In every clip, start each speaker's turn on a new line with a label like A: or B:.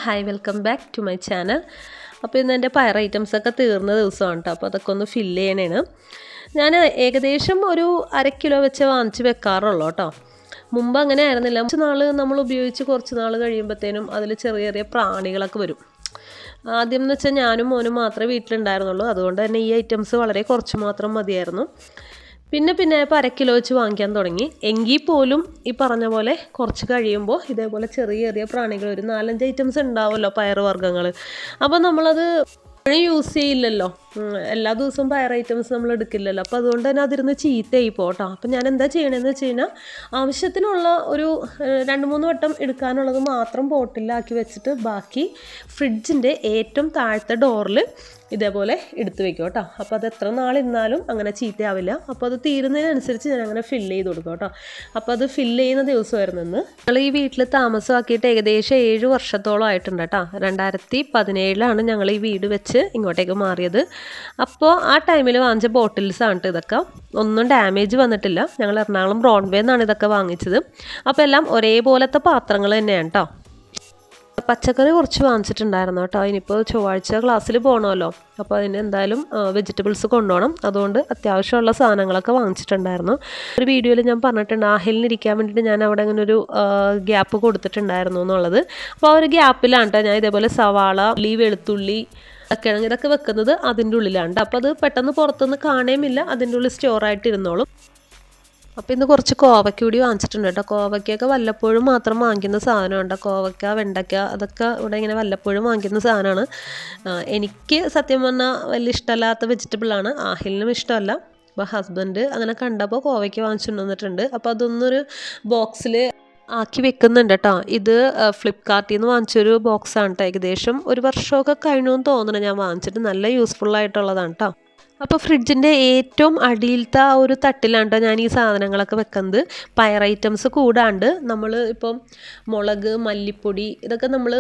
A: Hi welcome back to my channel. അപ്പോൾ ഇന്ന് എൻ്റെ പയർ ഐറ്റംസൊക്കെ തീർന്ന ദിവസമാണ് കേട്ടോ. അപ്പോൾ അതൊക്കെ ഒന്ന് ഫില്ല് ചെയ്യണേണ്. ഞാൻ ഏകദേശം ഒരു 1/2 കിലോ വെച്ച് വാങ്ങിച്ച് വെക്കാറുള്ളൂ കേട്ടോ. മുമ്പ് അങ്ങനെ ആയിരുന്നില്ല. കുറച്ച് നാൾ നമ്മൾ ഉപയോഗിച്ച് കുറച്ച് നാൾ കഴിയുമ്പോഴത്തേനും അതിൽ ചെറിയ ചെറിയ പ്രാണികളൊക്കെ വരും. ആദ്യം എന്ന് വെച്ചാൽ ഞാനും മോനും മാത്രമേ വീട്ടിലുണ്ടായിരുന്നുള്ളൂ. അതുകൊണ്ട് തന്നെ ഈ ഐറ്റംസ് വളരെ കുറച്ച് മാത്രം മതിയായിരുന്നു. പിന്നെ 1/2 കിലോ വെച്ച് വാങ്ങിക്കാൻ തുടങ്ങി. എങ്കിൽ പോലും ഈ പറഞ്ഞ പോലെ കുറച്ച് കഴിയുമ്പോൾ ഇതേപോലെ ചെറിയ ചെറിയ പ്രാണികൾ ഒരു 4-5 ഐറ്റംസ് ഉണ്ടാവുമല്ലോ പയർ വർഗ്ഗങ്ങൾ. അപ്പോൾ നമ്മളത് യൂസ് ചെയ്യില്ലല്ലോ, എല്ലാ ദിവസവും പയർ ഐറ്റംസ് നമ്മൾ എടുക്കില്ലല്ലോ. അപ്പോൾ അതുകൊണ്ട് തന്നെ അതിരുന്ന് ചീത്തയായി പോട്ടോ. അപ്പം ഞാൻ എന്താ ചെയ്യണമെന്ന് വെച്ച് കഴിഞ്ഞാൽ ആവശ്യത്തിനുള്ള ഒരു 2-3 വട്ടം എടുക്കാനുള്ളത് മാത്രം പോട്ടിലാക്കി വെച്ചിട്ട് ബാക്കി ഫ്രിഡ്ജിൻ്റെ ഏറ്റവും താഴത്തെ ഡോറിൽ ഇതേപോലെ എടുത്ത് വെക്കും കേട്ടോ. അപ്പോൾ അത് എത്ര നാളിരുന്നാലും അങ്ങനെ ചീത്തയാവില്ല. അപ്പോൾ അത് തീരുന്നതിനനുസരിച്ച് ഞാൻ അങ്ങനെ ഫില്ല് ചെയ്ത് കൊടുക്കും കേട്ടോ. അപ്പോൾ അത് ഫില്ല് ചെയ്യുന്ന ദിവസമായിരുന്നു ഇന്ന്. ഞങ്ങൾ ഈ വീട്ടിൽ താമസമാക്കിയിട്ട് ഏകദേശം 7 വർഷത്തോളം ആയിട്ടുണ്ട് കേട്ടോ. 2017 ഞങ്ങൾ ഈ വീട് വെച്ച് ഇങ്ങോട്ടേക്ക് മാറിയത്. അപ്പോൾ ആ ടൈമിൽ വാങ്ങിച്ച ബോട്ടിൽസാണ് ഇതൊക്കെ. ഒന്നും ഡാമേജ് വന്നിട്ടില്ല. ഞങ്ങൾ എറണാകുളം ബ്രോഡ്വേ നിന്നാണ് ഇതൊക്കെ വാങ്ങിച്ചത്. അപ്പോൾ എല്ലാം ഒരേപോലത്തെ പാത്രങ്ങൾ തന്നെയാണ് കേട്ടോ. പച്ചക്കറി കുറച്ച് വാങ്ങിച്ചിട്ടുണ്ടായിരുന്നു കേട്ടോ. ഇനിയിപ്പോൾ ചൊവ്വാഴ്ച ക്ലാസ്സിൽ പോകണമല്ലോ. അപ്പോൾ അതിന് എന്തായാലും വെജിറ്റബിൾസ് കൊണ്ടുപോകണം. അതുകൊണ്ട് അത്യാവശ്യമുള്ള സാധനങ്ങളൊക്കെ വാങ്ങിച്ചിട്ടുണ്ടായിരുന്നു. ഒരു വീഡിയോയിൽ ഞാൻ പറഞ്ഞിട്ടുണ്ട് ആഹിലിനിരിക്കാൻ വേണ്ടിയിട്ട് ഞാൻ അവിടെ അങ്ങനെ ഒരു ഗ്യാപ്പ് കൊടുത്തിട്ടുണ്ടായിരുന്നു എന്നുള്ളത്. അപ്പോൾ ആ ഒരു ഗ്യാപ്പിലാണ് കേട്ടോ ഞാൻ ഇതേപോലെ സവാള, ഉള്ളി, വെളുത്തുള്ളി കിഴങ്ങ് ഇതൊക്കെ വെക്കുന്നത് അതിൻ്റെ ഉള്ളിലാണ്. അപ്പോൾ അത് പെട്ടെന്ന് പുറത്തുനിന്ന് കാണേമില്ല, അതിൻ്റെ ഉള്ളിൽ സ്റ്റോറായിട്ട് ഇരുന്നോളും. അപ്പോൾ ഇന്ന് കുറച്ച് കോവയ്ക്ക കൂടി വാങ്ങിച്ചിട്ടുണ്ട് കേട്ടോ. കോവയ്ക്കൊക്കെ വല്ലപ്പോഴും മാത്രം വാങ്ങിക്കുന്ന സാധനമുണ്ട്. കോവയ്ക്ക, വെണ്ടയ്ക്ക അതൊക്കെ ഇവിടെ ഇങ്ങനെ വല്ലപ്പോഴും വാങ്ങിക്കുന്ന സാധനമാണ്. എനിക്ക് സത്യം പറഞ്ഞാൽ വലിയ ഇഷ്ടമല്ലാത്ത വെജിറ്റബിളാണ്. ആഹിലിനും ഇഷ്ടമല്ല. അപ്പോൾ ഹസ്ബൻഡ് അങ്ങനെ കണ്ടപ്പോൾ കോവയ്ക്ക വാങ്ങിച്ചുകൊണ്ട് വന്നിട്ടുണ്ട്. അപ്പോൾ അതൊന്നൊരു ബോക്സിൽ ആക്കി വെക്കുന്നുണ്ട് കേട്ടോ. ഇത് ഫ്ലിപ്കാർട്ടിൽ നിന്ന് വാങ്ങിച്ചൊരു ബോക്സാണ് കേട്ടോ. ഏകദേശം 1 വർഷമൊക്കെ കഴിഞ്ഞു എന്ന് തോന്നുന്നു ഞാൻ വാങ്ങിച്ചിട്ട്. നല്ല യൂസ്ഫുള്ളായിട്ടുള്ളതാണ് കേട്ടോ. അപ്പോൾ ഫ്രിഡ്ജിൻ്റെ ഏറ്റവും അടിയിലത്തെ ആ ഒരു തട്ടിലാണ് കേട്ടോ ഞാൻ ഈ സാധനങ്ങളൊക്കെ വെക്കുന്നത്. പയർ ഐറ്റംസ് കൂടാണ്ട് നമ്മൾ ഇപ്പം മുളക്, മല്ലിപ്പൊടി ഇതൊക്കെ നമ്മൾ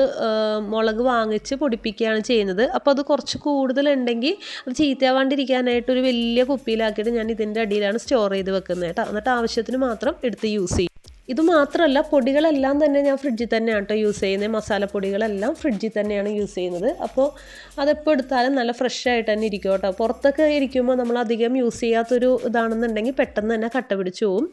A: മുളക് വാങ്ങിച്ച് പൊടിപ്പിക്കുകയാണ് ചെയ്യുന്നത്. അപ്പോൾ അത് കുറച്ച് കൂടുതലുണ്ടെങ്കിൽ അത് ചീത്തയാവാണ്ടിരിക്കാനായിട്ട് ഒരു വലിയ കുപ്പിയിലാക്കിയിട്ട് ഞാൻ ഇതിൻ്റെ അടിയിലാണ് സ്റ്റോർ ചെയ്ത് വെക്കുന്നത് കേട്ടോ. എന്നിട്ട് ആവശ്യത്തിന് മാത്രം എടുത്ത് യൂസ് ചെയ്യും. ഇത് മാത്രമല്ല, പൊടികളെല്ലാം തന്നെ ഞാൻ ഫ്രിഡ്ജിൽ തന്നെയാണ് കേട്ടോ യൂസ് ചെയ്യുന്നത്. മസാലപ്പൊടികളെല്ലാം ഫ്രിഡ്ജിൽ തന്നെയാണ് യൂസ് ചെയ്യുന്നത്. അപ്പോൾ അതെപ്പോൾ എടുത്താലും നല്ല ഫ്രഷ് ആയിട്ട് തന്നെ ഇരിക്കും കേട്ടോ. പുറത്തൊക്കെ ഇരിക്കുമ്പോൾ നമ്മൾ അധികം യൂസ് ചെയ്യാത്തൊരു ഇതാണെന്നുണ്ടെങ്കിൽ പെട്ടെന്ന് തന്നെ കട്ട പിടിച്ചു പോവും.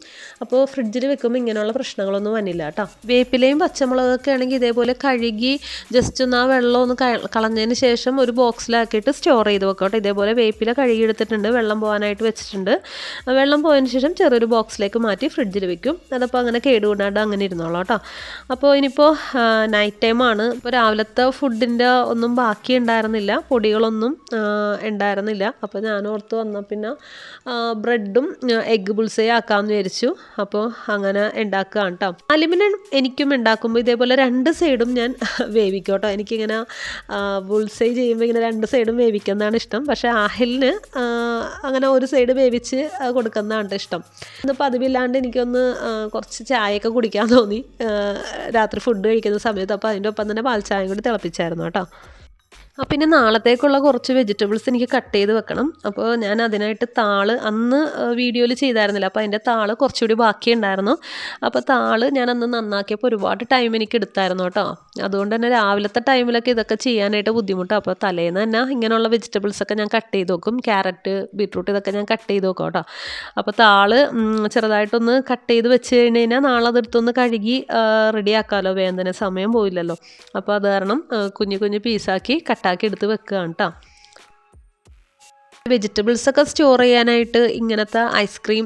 A: അപ്പോൾ ഫ്രിഡ്ജിൽ വെക്കുമ്പോൾ ഇങ്ങനെയുള്ള പ്രശ്നങ്ങളൊന്നും വന്നില്ല കേട്ടോ. വേപ്പിലയും പച്ചമുളകൊക്കെ ആണെങ്കിൽ ഇതേപോലെ കഴുകി ജസ്റ്റ് ഒന്ന് ആ വെള്ളം ഒന്ന് കളഞ്ഞതിന് ശേഷം ഒരു ബോക്സിലാക്കിയിട്ട് സ്റ്റോർ ചെയ്ത് വെക്കാം കേട്ടോ. ഇതേപോലെ വേപ്പില കഴുകിയെടുത്തിട്ടുണ്ട്, വെള്ളം പോകാനായിട്ട് വെച്ചിട്ടുണ്ട്. വെള്ളം പോയതിന് ശേഷം ചെറിയൊരു ബോക്സിലേക്ക് മാറ്റി ഫ്രിഡ്ജിൽ വെക്കും. അതപ്പോൾ അങ്ങനെ കേടുകൂടാണ്ട് അങ്ങനെ ഇരുന്നോളാം കേട്ടോ. അപ്പോൾ ഇനിയിപ്പോൾ നൈറ്റ് ടൈമാണ്. ഇപ്പോൾ രാവിലത്തെ ഫുഡിൻ്റെ ഒന്നും ബാക്കി ഉണ്ടായിരുന്നില്ല, പൊടികളൊന്നും ഉണ്ടായിരുന്നില്ല. അപ്പോൾ ഞാൻ ഓർത്ത് വന്നാൽ പിന്നെ ബ്രെഡും എഗ്ഗ് ബുൾസൈ ആക്കാമെന്ന് വിചാരിച്ചു. അപ്പോൾ അങ്ങനെ ഉണ്ടാക്കുകയാണ് കേട്ടോ. അലുമിനിയം എനിക്കും ഉണ്ടാക്കുമ്പോൾ ഇതേപോലെ 2 സൈഡും ഞാൻ വേവിക്കും കേട്ടോ. എനിക്കിങ്ങനെ ബുൾസൈ ചെയ്യുമ്പോൾ ഇങ്ങനെ 2 സൈഡും വേവിക്കുന്നതാണ് ഇഷ്ടം. പക്ഷേ ആഹിലിന് അങ്ങനെ ഒരു സൈഡ് വേവിച്ച് കൊടുക്കുന്നതാണ് ഇഷ്ടം. ഒന്ന് പതിവില്ലാണ്ട് എനിക്കൊന്ന് കുറച്ച് ചായയൊക്കെ കുടിക്കാൻ തോന്നി രാത്രി ഫുഡ് കഴിക്കുന്ന സമയത്ത്. അപ്പോൾ അതിൻ്റെ ഒപ്പം തന്നെ പാൽ ചായയും കൂടി തിളപ്പിച്ചായിരുന്നു കേട്ടോ. പിന്നെ നാളത്തേക്കുള്ള കുറച്ച് വെജിറ്റബിൾസ് എനിക്ക് കട്ട് ചെയ്ത് വെക്കണം. അപ്പോൾ ഞാൻ അതിനായിട്ട് താള് അന്ന് വീഡിയോയിൽ ചെയ്തായിരുന്നില്ല. അപ്പോൾ അതിൻ്റെ താള് കുറച്ചുകൂടി ബാക്കിയുണ്ടായിരുന്നു. അപ്പോൾ താള് ഞാൻ അന്ന് നന്നാക്കിയപ്പോൾ ഒരുപാട് ടൈം എനിക്ക് എടുത്തായിരുന്നു കേട്ടോ. അതുകൊണ്ട് തന്നെ രാവിലത്തെ ടൈമിലൊക്കെ ഇതൊക്കെ ചെയ്യാനായിട്ട് ബുദ്ധിമുട്ടാണ്. അപ്പോൾ തലേന്ന് തന്നെ ഇങ്ങനെയുള്ള വെജിറ്റബിൾസൊക്കെ ഞാൻ കട്ട് ചെയ്ത് വെക്കും. ക്യാരറ്റ്, ബീട്രൂട്ട് ഇതൊക്കെ ഞാൻ കട്ട് ചെയ്ത് വെക്കും കേട്ടോ. അപ്പോൾ താള് ചെറുതായിട്ടൊന്ന് കട്ട് ചെയ്ത് വെച്ച് കഴിഞ്ഞ് കഴിഞ്ഞാൽ നാളെ അതെടുത്തൊന്ന് കഴുകി റെഡിയാക്കാമല്ലോ, വേദന സമയം പോയില്ലല്ലോ. അപ്പോൾ അത് കാരണം കുഞ്ഞു കുഞ്ഞു പീസാക്കി കട്ടാക്കി എടുത്ത് വെക്കുകയാണ് കേട്ടോ. വെജിറ്റബിൾസൊക്കെ സ്റ്റോർ ചെയ്യാനായിട്ട് ഇങ്ങനത്തെ ഐസ്ക്രീം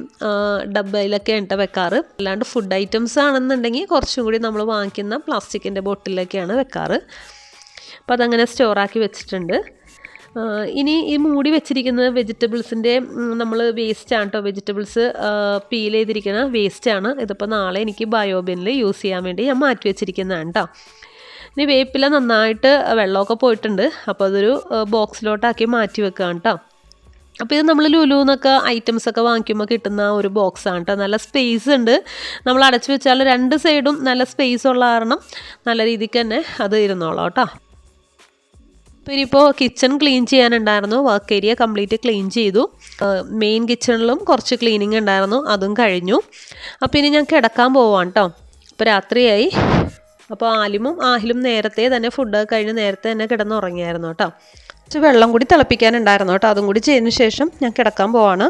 A: ഡബ്ബയിലൊക്കെ ഉണ്ട് വെക്കാറ്. അല്ലാണ്ട് ഫുഡ് ഐറ്റംസ് ആണെന്നുണ്ടെങ്കിൽ കുറച്ചും കൂടി നമ്മൾ വാങ്ങിക്കുന്ന പ്ലാസ്റ്റിക്കിൻ്റെ ബോട്ടിലൊക്കെയാണ് വെക്കാറ്. അപ്പോൾ അതങ്ങനെ സ്റ്റോറാക്കി വെച്ചിട്ടുണ്ട്. ഇനി ഈ മൂടി വെച്ചിരിക്കുന്നത് വെജിറ്റബിൾസിൻ്റെ നമ്മൾ വേസ്റ്റാണ് കേട്ടോ. വെജിറ്റബിൾസ് പീൽ ചെയ്തിരിക്കുന്ന വേസ്റ്റാണ്. ഇതിപ്പോൾ നാളെ എനിക്ക് ബയോബിനിൽ യൂസ് ചെയ്യാൻ വേണ്ടി ഞാൻ മാറ്റി വെച്ചിരിക്കുന്നതാണ് കേട്ടോ. ഇനി വേപ്പില നന്നായിട്ട് വെള്ളമൊക്കെ പോയിട്ടുണ്ട്. അപ്പോൾ അതൊരു ബോക്സിലോട്ടാക്കി മാറ്റി വെക്കുകയാണ് കേട്ടോ. അപ്പോൾ ഇത് നമ്മൾ ലുലുന്നൊക്കെ ഐറ്റംസൊക്കെ വാങ്ങിക്കുമ്പോൾ കിട്ടുന്ന ഒരു ബോക്സാണ് കേട്ടോ. നല്ല സ്പേസ് ഉണ്ട്. നമ്മൾ അടച്ചു വെച്ചാൽ 2 സൈഡും നല്ല സ്പേസ് ഉള്ള കാരണം നല്ല രീതിക്ക് തന്നെ അത് ഇരുന്നോളാം കേട്ടോ. അപ്പോൾ ഇനിയിപ്പോൾ കിച്ചൺ ക്ലീൻ ചെയ്യാനുണ്ടായിരുന്നു. വർക്ക് ഏരിയ കംപ്ലീറ്റ് ക്ലീൻ ചെയ്തു. മെയിൻ കിച്ചണിലും കുറച്ച് ക്ലീനിങ് ഉണ്ടായിരുന്നു, അതും കഴിഞ്ഞു. അപ്പോൾ ഇനി ഞാൻ കിടക്കാൻ പോവാണ് കേട്ടോ. ഇപ്പോൾ രാത്രിയായി. അപ്പോൾ ആഹിലും നേരത്തെ തന്നെ ഫുഡ് കഴിഞ്ഞ് നേരത്തെ തന്നെ കിടന്നുറങ്ങിയായിരുന്നു കേട്ടോ. കുറച്ച് വെള്ളം കൂടി തിളപ്പിക്കാനുണ്ടായിരുന്നു കേട്ടോ. അതും കൂടി ചെയ്തതിന് ശേഷം ഞാൻ കിടക്കാൻ പോവാണ്.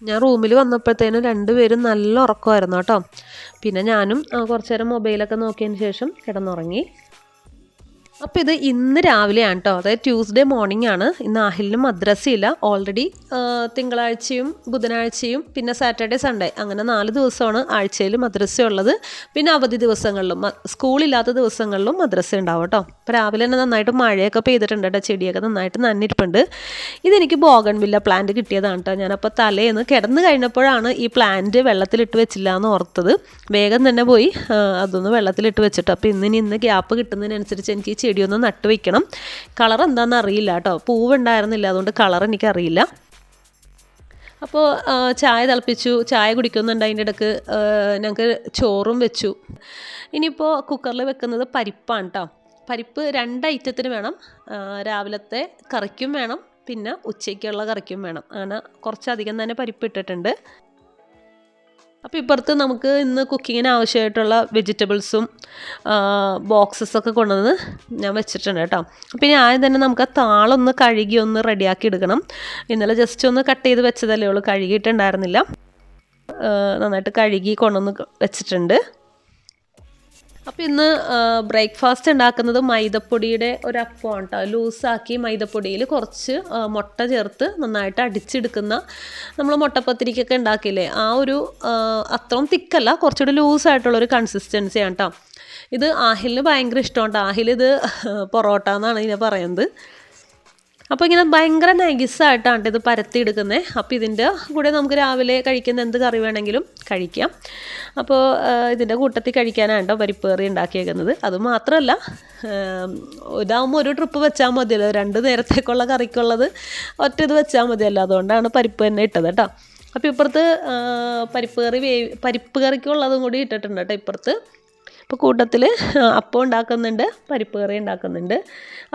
A: ഞാൻ റൂമിൽ വന്നപ്പോഴത്തേനും രണ്ടുപേരും നല്ല ഉറക്കമായിരുന്നു കേട്ടോ. പിന്നെ ഞാനും കുറച്ച് നേരം മൊബൈലൊക്കെ നോക്കിയതിന് ശേഷം കിടന്നുറങ്ങി. അപ്പോൾ ഇത് ഇന്ന് രാവിലെയാണ് കേട്ടോ, അതായത് ട്യൂസ്ഡേ മോർണിംഗ് ആണ്. ഇന്ന് ആഹിലിന് മദ്രസയില്ല. ഓൾറെഡി തിങ്കളാഴ്ചയും ബുധനാഴ്ചയും പിന്നെ സാറ്റർഡേ സൺഡേ അങ്ങനെ 4 ദിവസമാണ് ആഴ്ചയിൽ മദ്രസ ഉള്ളത്. പിന്നെ അവധി ദിവസങ്ങളിലും സ്കൂളില്ലാത്ത ദിവസങ്ങളിലും മദ്രസ ഉണ്ടാവും കേട്ടോ. അപ്പോൾ രാവിലെ തന്നെ നന്നായിട്ട് മഴയൊക്കെ പെയ്തിട്ടുണ്ട് കേട്ടോ. ചെടിയൊക്കെ നന്നായിട്ട് നന്നിരിപ്പുണ്ട്. ഇതെനിക്ക് ബോഗൺവില്ല പ്ലാന്റ് കിട്ടിയതാണ് കേട്ടോ. ഞാനപ്പോൾ തലേന്ന് കിടന്ന് കഴിഞ്ഞപ്പോഴാണ് ഈ പ്ലാന്റ് വെള്ളത്തിലിട്ട് വെച്ചില്ല എന്ന് ഓർത്തത്. വേഗം തന്നെ പോയി അതൊന്ന് വെള്ളത്തിലിട്ട് വെച്ചിട്ട്. അപ്പോൾ ഇന്ന് ഗ്യാപ്പ് കിട്ടുന്നതിനനുസരിച്ച് എനിക്ക് ചെടിയൊന്ന് നട്ട് വയ്ക്കണം. കളർ എന്താണെന്ന് അറിയില്ല കേട്ടോ. പൂവുണ്ടായിരുന്നില്ല, അതുകൊണ്ട് കളർ എനിക്കറിയില്ല. അപ്പോൾ ചായ തിളപ്പിച്ചു, ചായ കുടിക്കുന്നുണ്ട്. അതിൻ്റെ ഇടയ്ക്ക് ഞങ്ങൾക്ക് ചോറും വെച്ചു. ഇനിയിപ്പോൾ കുക്കറിൽ വെക്കുന്നത് പരിപ്പാണ് കേട്ടോ. പരിപ്പ് 2 ഐറ്റത്തിന് വേണം. രാവിലത്തെ കറിക്കും വേണം, പിന്നെ ഉച്ചയ്ക്കുള്ള കറിക്കും വേണം. അങ്ങനെ കുറച്ചധികം തന്നെ പരിപ്പ് ഇട്ടിട്ടുണ്ട്. അപ്പോൾ ഇപ്പുറത്ത് നമുക്ക് ഇന്ന് കുക്കിങ്ങിന് ആവശ്യമായിട്ടുള്ള വെജിറ്റബിൾസും ബോക്സസൊക്കെ കൊണ്ടുവന്ന് ഞാൻ വെച്ചിട്ടുണ്ട് കേട്ടോ. അപ്പോൾ ഇനി ആദ്യം തന്നെ നമുക്ക് ആ താളൊന്ന് കഴുകി ഒന്ന് റെഡിയാക്കി എടുക്കണം. ഇന്നലെ ജസ്റ്റ് ഒന്ന് കട്ട് ചെയ്ത് വെച്ചതല്ലേ ഉള്ളൂ, കഴുകിയിട്ടുണ്ടായിരുന്നില്ല. നന്നായിട്ട് കഴുകി കൊണ്ടുവന്ന് വെച്ചിട്ടുണ്ട്. അപ്പോൾ ഇന്ന് ബ്രേക്ക്ഫാസ്റ്റ് ഉണ്ടാക്കുന്നത് മൈദപ്പൊടിയുടെ ഒരു അപ്പമാണ് കേട്ടോ. ലൂസാക്കി മൈദപ്പൊടിയിൽ കുറച്ച് മുട്ട ചേർത്ത് നന്നായിട്ട് അടിച്ചെടുക്കുന്ന, നമ്മൾ മുട്ടപ്പത്തിരിക്കൊക്കെ ഉണ്ടാക്കില്ലേ ആ ഒരു അത്രയും തിക്കല്ല, കുറച്ചുകൂടി ലൂസായിട്ടുള്ളൊരു കൺസിസ്റ്റൻസിയാണ് കേട്ടോ. ഇത് ആഹിലിന് ഭയങ്കര ഇഷ്ടമാണ്. ആഹിൽ ഇത് പൊറോട്ട എന്നാണ് ഇതിനെ പറയുന്നത്. അപ്പോൾ ഇങ്ങനെ ഭയങ്കര നൈസായിട്ടാണ് ഇത് പരത്തിയെടുക്കുന്നത്. അപ്പോൾ ഇതിൻ്റെ കൂടെ നമുക്ക് രാവിലെ കഴിക്കുന്ന എന്ത് കറി വേണമെങ്കിലും കഴിക്കാം. അപ്പോൾ ഇതിൻ്റെ കൂട്ടത്തിൽ കഴിക്കാനാണ് കേട്ടോ പരിപ്പ് കറി ഉണ്ടാക്കിയേക്കുന്നത്. അതുമാത്രമല്ല, ഇതാകുമ്പോൾ ഒരു ട്രിപ്പ് വെച്ചാൽ മതിയല്ലോ, 2 നേരത്തേക്കുള്ള കറിക്കുള്ളത് ഒറ്റ ഇത് വെച്ചാൽ മതിയല്ലോ. അതുകൊണ്ടാണ് പരിപ്പ് തന്നെ ഇട്ടത് കേട്ടോ. അപ്പോൾ ഇപ്പുറത്ത് പരിപ്പ് കറിക്കുള്ളതും കൂടി ഇട്ടിട്ടുണ്ട് കേട്ടോ ഇപ്പുറത്ത്. അപ്പോൾ കൂട്ടത്തിൽ അപ്പം ഉണ്ടാക്കുന്നുണ്ട്, പരിപ്പ് കറി ഉണ്ടാക്കുന്നുണ്ട്.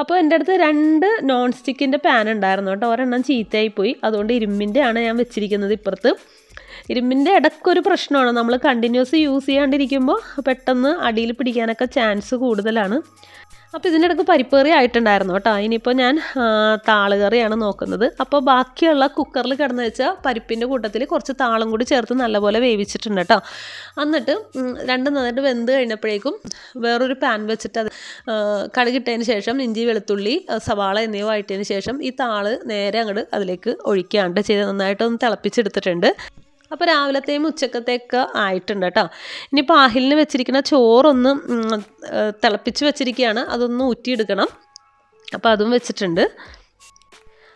A: അപ്പോൾ എൻ്റെ അടുത്ത് 2 നോൺ സ്റ്റിക്കിൻ്റെ പാൻ ഉണ്ടായിരുന്നു കേട്ടോ. ഒരെണ്ണം ചീത്തയായിപ്പോയി, അതുകൊണ്ട് ഇരുമ്പിൻ്റെ ആണ് ഞാൻ വെച്ചിരിക്കുന്നത് ഇപ്പുറത്ത്. ഇരുമ്പിൻ്റെ ഇടയ്ക്കൊരു പ്രശ്നമാണ്, നമ്മൾ കണ്ടിന്യൂസ് യൂസ് ചെയ്യാണ്ടിരിക്കുമ്പോൾ പെട്ടെന്ന് അടിയിൽ പിടിക്കാനൊക്കെ ചാൻസ് കൂടുതലാണ്. അപ്പോൾ ഇതിൻ്റെ ഇടയ്ക്ക് പരിപ്പ് കറി ആയിട്ടുണ്ടായിരുന്നു കേട്ടോ. ഇനിയിപ്പോൾ ഞാൻ താളുകറിയാണ് നോക്കുന്നത്. അപ്പോൾ ബാക്കിയുള്ള കുക്കറിൽ കിടന്ന് വെച്ച പരിപ്പിൻ്റെ കൂട്ടത്തിൽ കുറച്ച് താളും കൂടി ചേർത്ത് നല്ലപോലെ വേവിച്ചിട്ടുണ്ട് കേട്ടോ. എന്നിട്ട് 2 നന്നായിട്ട് വെന്ത് കഴിഞ്ഞപ്പോഴേക്കും വേറൊരു പാൻ വെച്ചിട്ട് അത് കടുകിട്ടതിന് ശേഷം ഇഞ്ചി വെളുത്തുള്ളി സവാള എന്നിവ വഴറ്റിയതിന് ശേഷം ഈ താള് നേരെ അങ്ങോട്ട് അതിലേക്ക് ഒഴിക്കുകയാണ് ചെയ്ത് നന്നായിട്ടൊന്ന് തിളപ്പിച്ചെടുത്തിട്ടുണ്ട്. അപ്പോൾ രാവിലത്തെയും ഉച്ചക്കത്തേക്ക് ആയിട്ടുണ്ട് കേട്ടോ. ഇനിയിപ്പോൾ ആഹിലിന് വെച്ചിരിക്കുന്ന ചോറൊന്ന് തിളപ്പിച്ച് വെച്ചിരിക്കുകയാണ്, അതൊന്ന് ഊറ്റിയെടുക്കണം. അപ്പോൾ അതും വെച്ചിട്ടുണ്ട്.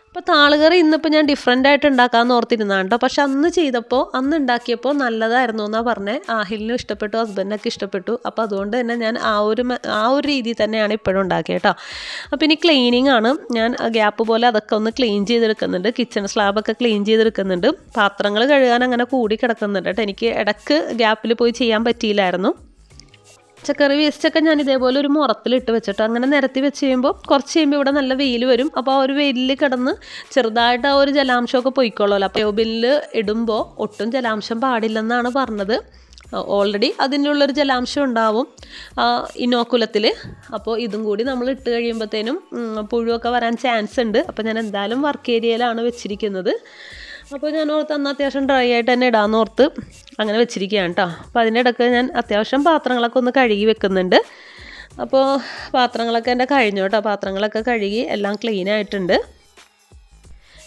A: അപ്പോൾ താളുകറി ഇന്നിപ്പോൾ ഞാൻ ഡിഫറെൻ്റ് ആയിട്ട് ഉണ്ടാക്കാമെന്ന് ഓർത്തിരുന്നതാണ് കേട്ടോ. പക്ഷെ അന്ന് ഉണ്ടാക്കിയപ്പോൾ നല്ലതായിരുന്നു എന്നാണ് പറഞ്ഞത്. ആഹിലിനും ഇഷ്ടപ്പെട്ടു, ഹസ്ബൻഡിനൊക്കെ ഇഷ്ടപ്പെട്ടു. അപ്പോൾ അതുകൊണ്ട് തന്നെ ഞാൻ ആ ഒരു രീതിയിൽ തന്നെയാണ് ഇപ്പോഴും ഉണ്ടാക്കിയത് കേട്ടോ. അപ്പോൾ ഇനി ക്ലീനിങ് ആണ്. ഞാൻ ഗ്യാപ്പ് പോലെ അതൊക്കെ ഒന്ന് ക്ലീൻ ചെയ്തെടുക്കുന്നുണ്ട്. കിച്ചൺ സ്ലാബൊക്കെ ക്ലീൻ ചെയ്തെടുക്കുന്നുണ്ട്. പാത്രങ്ങൾ കഴുകാൻ അങ്ങനെ കൂടി കിടക്കുന്നുണ്ട് കേട്ടോ. എനിക്ക് ഇടയ്ക്ക് ഗ്യാപ്പിൽ പോയി ചെയ്യാൻ പറ്റിയില്ലായിരുന്നു. പച്ചക്കറി വേസ്റ്റൊക്കെ ഞാൻ ഇതേപോലെ ഒരു മുറത്തിലിട്ട് വെച്ചിട്ട് അങ്ങനെ നിരത്തി വെച്ച് കഴിയുമ്പോൾ കുറച്ച് കഴിയുമ്പോൾ ഇവിടെ നല്ല വെയിൽ വരും. അപ്പോൾ ആ ഒരു വെയിലിൽ കിടന്ന് ചെറുതായിട്ട് ആ ഒരു ജലാംശമൊക്കെ പൊയ്ക്കോളുമല്ലോ. അപ്പോൾ ബയോബിനിൽ ഇടുമ്പോൾ ഒട്ടും ജലാംശം പാടില്ലെന്നാണ് പറഞ്ഞത്. ഓൾറെഡി അതിൻ്റെ ഉള്ളൊരു ജലാംശം ഉണ്ടാവും ഇനോക്കുലത്തിൽ. അപ്പോൾ ഇതും കൂടി നമ്മൾ ഇട്ട് കഴിയുമ്പോഴത്തേനും പുഴുവൊക്കെ വരാൻ ചാൻസ് ഉണ്ട്. അപ്പോൾ ഞാൻ എന്തായാലും വർക്ക് ഏരിയയിലാണ് വെച്ചിരിക്കുന്നത്. അപ്പോൾ ഞാൻ ഓർത്ത് അന്ന് അത്യാവശ്യം ഡ്രൈ ആയിട്ട് തന്നെ ഇടാമെന്ന് ഓർത്ത് അങ്ങനെ വെച്ചിരിക്കുകയാണ് കേട്ടോ. അപ്പോൾ അതിൻ്റെ ഇടയ്ക്ക് ഞാൻ അത്യാവശ്യം പാത്രങ്ങളൊക്കെ ഒന്ന് കഴുകി വെക്കുന്നുണ്ട്. അപ്പോൾ പാത്രങ്ങളൊക്കെ എൻ്റെ കഴിഞ്ഞു കേട്ടോ. പാത്രങ്ങളൊക്കെ കഴുകി എല്ലാം ക്ലീൻ ആയിട്ടുണ്ട്.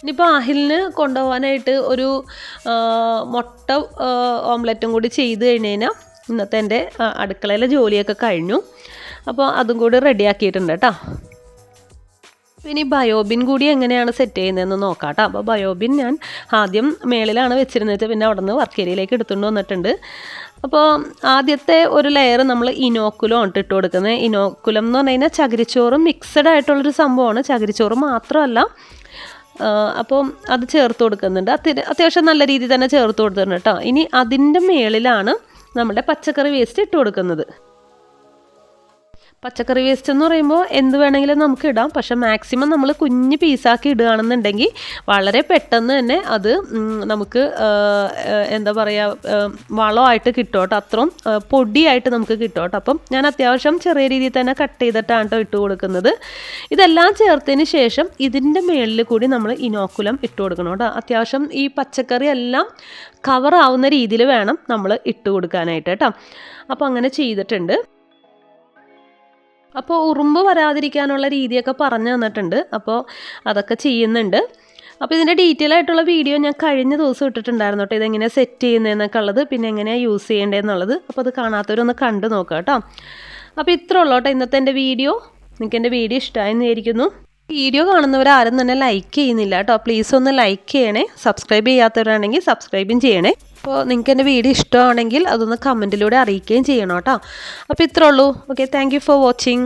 A: ഇനിയിപ്പോൾ ആഹിലിന് കൊണ്ടുപോകാനായിട്ട് ഒരു മുട്ട ഓംലെറ്റും കൂടി ചെയ്ത് കഴിഞ്ഞ് കഴിഞ്ഞാൽ ഇന്നത്തെ എൻ്റെ അടുക്കളയിലെ ജോലിയൊക്കെ കഴിഞ്ഞു. അപ്പോൾ അതും കൂടി റെഡിയാക്കിയിട്ടുണ്ട് കേട്ടോ. ഇനി ബയോബിൻ കൂടി എങ്ങനെയാണ് സെറ്റ് ചെയ്യുന്നതെന്ന് നോക്കാം കേട്ടോ. അപ്പോൾ ബയോബിൻ ഞാൻ ആദ്യം മേളിലാണ് വെച്ചിരുന്നത്, പിന്നെ അവിടെ നിന്ന് വർക്ക് ഏരിയയിലേക്ക് എടുത്തുകൊണ്ട് വന്നിട്ടുണ്ട്. അപ്പോൾ ആദ്യത്തെ ഒരു ലെയർ നമ്മൾ ഇനോക്കുലം ആണ് ഇട്ട് കൊടുക്കുന്നത്. ഇനോക്കുലം എന്ന് പറഞ്ഞു കഴിഞ്ഞാൽ ചകിരിച്ചോറ് മിക്സഡ് ആയിട്ടുള്ളൊരു സംഭവമാണ്. ചകിരിച്ചോറ് മാത്രമല്ല, അപ്പോൾ അത് ചേർത്ത് കൊടുക്കുന്നുണ്ട്. അത്യാവശ്യം നല്ല രീതിയിൽ തന്നെ ചേർത്ത് കൊടുത്തിട്ടുണ്ട് കേട്ടോ. ഇനി അതിൻ്റെ മേളിലാണ് നമ്മുടെ പച്ചക്കറി വേസ്റ്റ് ഇട്ട് കൊടുക്കുന്നത്. പച്ചക്കറി വേസ്റ്റ് എന്ന് പറയുമ്പോൾ എന്ത് വേണമെങ്കിലും നമുക്ക് ഇടാം. പക്ഷെ മാക്സിമം നമ്മൾ കുഞ്ഞ് പീസാക്കി ഇടുകയാണെന്നുണ്ടെങ്കിൽ വളരെ പെട്ടെന്ന് തന്നെ അത് നമുക്ക് എന്താ പറയുക വളമായിട്ട് കിട്ടും കേട്ടോ. അത്രയും പൊടിയായിട്ട് നമുക്ക് കിട്ടും കേട്ടോ. അപ്പം ഞാൻ അത്യാവശ്യം ചെറിയ രീതിയിൽ തന്നെ കട്ട് ചെയ്തിട്ടാണ് കേട്ടോ ഇട്ട് കൊടുക്കുന്നത്. ഇതെല്ലാം ചേർത്തതിന് ശേഷം ഇതിൻ്റെ മുകളിൽ കൂടി നമ്മൾ ഇനോക്കുലം ഇട്ട് കൊടുക്കണം കേട്ടോ. അത്യാവശ്യം ഈ പച്ചക്കറി എല്ലാം കവറാവുന്ന രീതിയിൽ വേണം നമ്മൾ ഇട്ട് കൊടുക്കാനായിട്ട് കേട്ടോ. അപ്പോൾ അങ്ങനെ ചെയ്തിട്ടുണ്ട്. അപ്പോൾ ഉറുമ്പ് വരാതിരിക്കാനുള്ള രീതിയൊക്കെ പറഞ്ഞു തന്നിട്ടുണ്ട്. അപ്പോൾ അതൊക്കെ ചെയ്യുന്നുണ്ട്. അപ്പോൾ ഇതിൻ്റെ ഡീറ്റെയിൽ ആയിട്ടുള്ള വീഡിയോ ഞാൻ കഴിഞ്ഞ ദിവസം ഇട്ടിട്ടുണ്ടായിരുന്നു കേട്ടോ. ഇതെങ്ങനെ സെറ്റ് ചെയ്യുന്നതെന്നൊക്കെ ഉള്ളത്, പിന്നെ എങ്ങനെയാണ് യൂസ് ചെയ്യേണ്ടതെന്നുള്ളത്. അപ്പോൾ അത് കാണാത്തവരൊന്ന് കണ്ടു നോക്കാം കേട്ടോ. അപ്പോൾ ഇത്രേ ഉള്ളൂ കേട്ടോ ഇന്നത്തെ എൻ്റെ വീഡിയോ. നിങ്ങൾക്ക് എൻ്റെ വീഡിയോ ഇഷ്ടമായെന്ന് വിചാരിക്കുന്നു. വീഡിയോ കാണുന്നവരാരും തന്നെ ലൈക്ക് ചെയ്യുന്നില്ല കേട്ടോ. പ്ലീസ് ഒന്ന് ലൈക്ക് ചെയ്യണേ. സബ്സ്ക്രൈബ് ചെയ്യാത്തവരാണെങ്കിൽ സബ്സ്ക്രൈബും ചെയ്യണേ. അപ്പോൾ നിങ്ങൾക്ക് എൻ്റെ വീഡിയോ ഇഷ്ടമാണെങ്കിൽ അതൊന്ന് കമൻറ്റിലൂടെ അറിയിക്കുകയും ചെയ്യണം കേട്ടോ. അപ്പോൾ ഇത്രേ ഉള്ളൂ. Okay, thank you for watching.